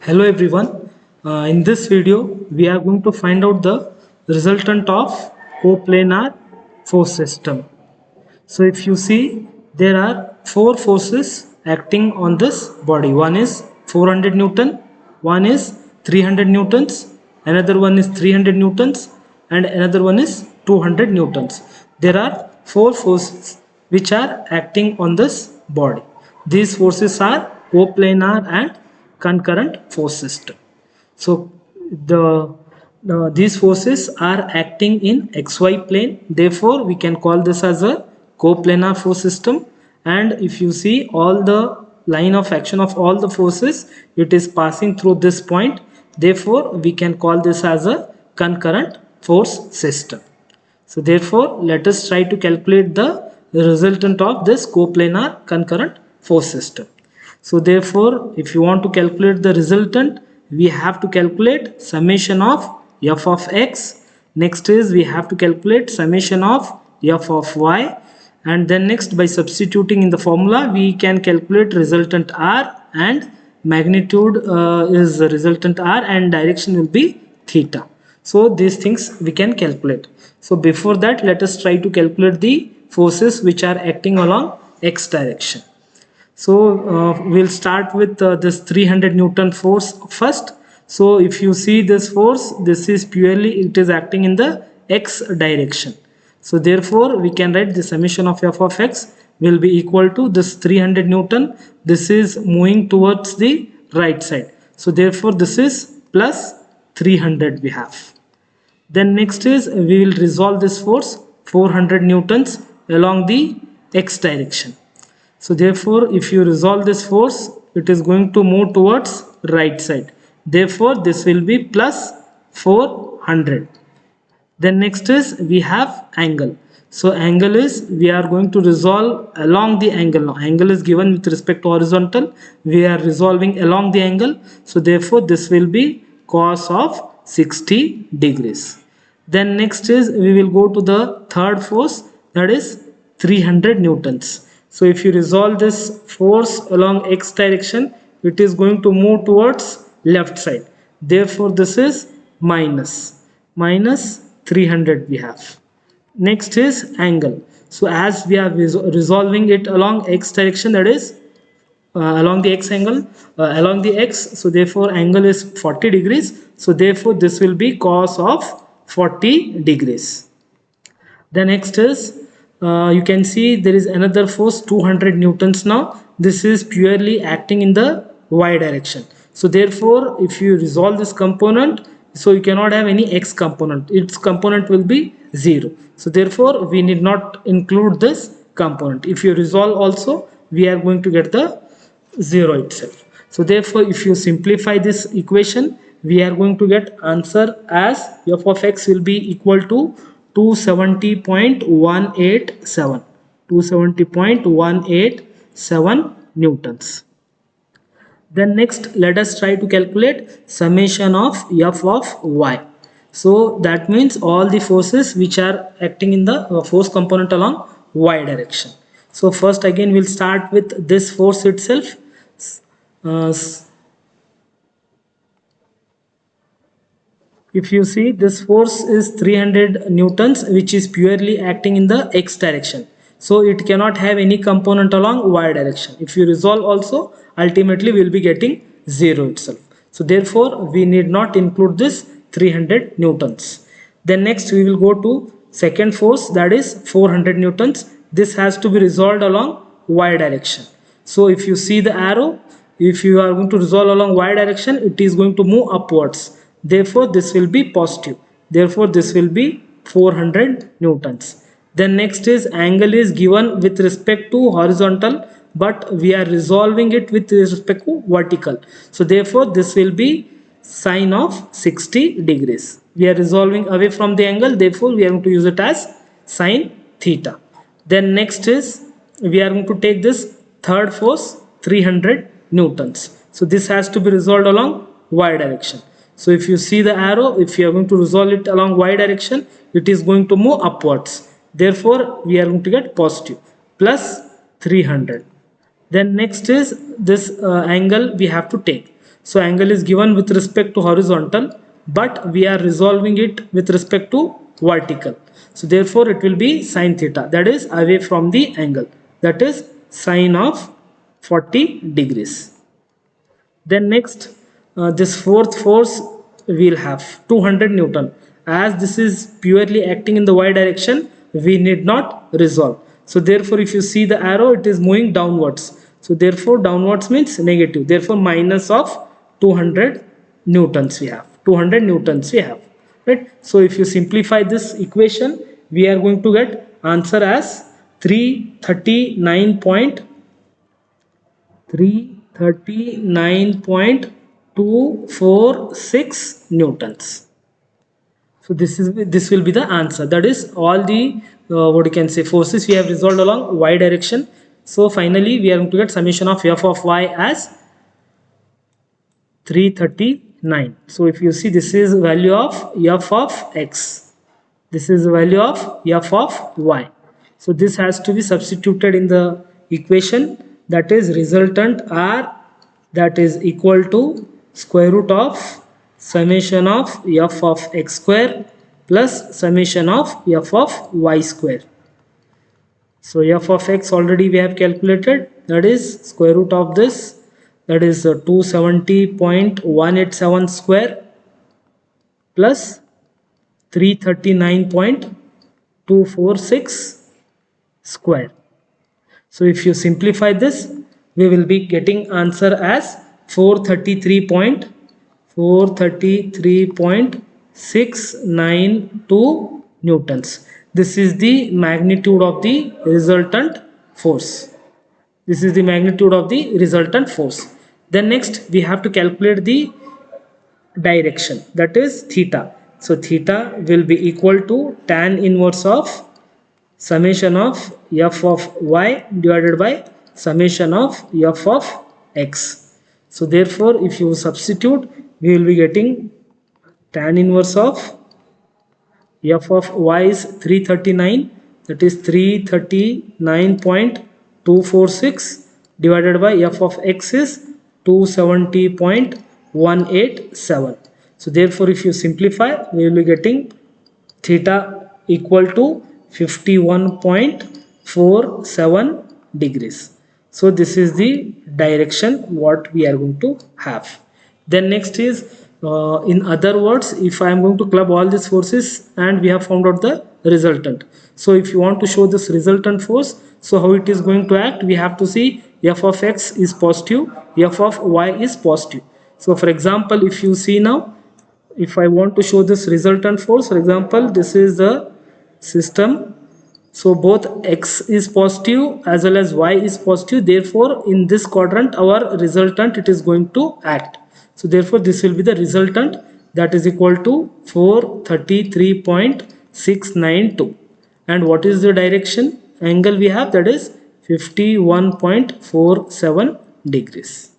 Hello everyone. In this video, we are going to find out the resultant of coplanar force system. So if you see, there are four forces acting on this body. One is 400 Newton, one is 300 Newtons, another one is 300 Newtons, and another one is 200 Newtons. There are four forces which are acting on this body. These forces are coplanar and concurrent force system. So these forces are acting in xy plane. Therefore, we can call this as a coplanar force system. And if you see all the line of action of all the forces, it is passing through this point. Therefore, we can call this as a concurrent force system. So therefore, let us try to calculate the resultant of this coplanar concurrent force system. So therefore, if you want to calculate the resultant, we have to calculate summation of f of x. Next is we have to calculate summation of f of y. And then next, by substituting in the formula, we can calculate resultant r, and magnitude is resultant r, and direction will be theta. So these things we can calculate. So before that, let us try to calculate the forces which are acting along x direction. So we'll start with this 300 Newton force first. So if you see this force, this is purely, it is acting in the x direction. So therefore we can write the summation of f of x will be equal to this 300 Newton. This is moving towards the right side. So therefore this is plus 300 we have. Then next is we will resolve this force 400 Newtons along the x direction. So therefore, if you resolve this force, it is going to move towards right side. Therefore, this will be plus 400. Then next is we have angle. So angle is, we are going to resolve along the angle. Now angle is given with respect to horizontal. We are resolving along the angle. So therefore, this will be cos of 60 degrees. Then next is we will go to the third force, that is 300 Newtons. So if you resolve this force along x direction, it is going to move towards left side. Therefore this is minus 300 we have. Next is angle. So as we are resolving it along x direction, that is along the x angle, along the x, so therefore angle is 40 degrees. So therefore this will be cos of 40 degrees. The next is you can see there is another force 200 Newtons now. This is purely acting in the y direction. So therefore if you resolve this component, so you cannot have any x component, its component will be 0. So therefore we need not include this component. If you resolve also, we are going to get the 0 itself. So therefore if you simplify this equation, we are going to get answer as f of x will be equal to 270.187 Newtons. Then next, let us try to calculate summation of f of y. So that means all the forces which are acting in the force component along y direction. So first again we'll start with this force itself. If you see, this force is 300 Newtons, which is purely acting in the x direction. So it cannot have any component along y direction. If you resolve also, ultimately we will be getting 0 itself. So therefore we need not include this 300 Newtons. Then next we will go to second force, that is 400 Newtons. This has to be resolved along y direction. So if you see the arrow, if you are going to resolve along y direction, it is going to move upwards. Therefore this will be positive. Therefore this will be 400 Newtons. Then next is angle is given with respect to horizontal, but we are resolving it with respect to vertical. So therefore this will be sine of 60 degrees. We are resolving away from the angle, therefore we are going to use it as sine theta. Then next is we are going to take this third force 300 Newtons. So this has to be resolved along y direction. So if you see the arrow, if you are going to resolve it along y direction, it is going to move upwards. Therefore we are going to get positive plus 300. Then next is this angle we have to take. So angle is given with respect to horizontal, but we are resolving it with respect to vertical. So therefore it will be sine theta, that is away from the angle, that is sine of 40 degrees. Then next, this fourth force will have 200 Newton. As this is purely acting in the y direction, we need not resolve. So therefore, if you see the arrow, it is moving downwards. So therefore, downwards means negative. Therefore, minus of 200 Newtons we have. 200 Newtons we have. Right? So if you simplify this equation, we are going to get answer as 339.246 newtons. So this will be the answer. That is all the what you can say forces we have resolved along y direction. So finally we are going to get summation of f of y as 339. So if you see, this is value of f of x, this is the value of f of y. So this has to be substituted in the equation, that is resultant r, that is equal to square root of summation of f of x square plus summation of f of y square. So f of x already we have calculated, that is square root of this, that is 270.187 square plus 339.246 square. So if you simplify this, we will be getting answer as 433.692 newtons. This is the magnitude of the resultant force. This is the magnitude of the resultant force. Then next we have to calculate the direction, that is theta. So theta will be equal to tan inverse of summation of f of y divided by summation of f of x. So therefore if you substitute, we will be getting tan inverse of f of y is 339, that is 339.246 divided by f of x is 270.187. So therefore if you simplify, we will be getting theta equal to 51.47 degrees. So this is the direction what we are going to have. Then next is in other words, if I am going to club all these forces and we have found out the resultant. So if you want to show this resultant force, so how it is going to act, we have to see f of x is positive, f of y is positive. So for example, if you see now, if I want to show this resultant force, for example, this is the system. So both x is positive as well as y is positive. Therefore, in this quadrant, our resultant it is going to act. So therefore, this will be the resultant, that is equal to 433.692. And what is the direction angle we have? That is 51.47 degrees.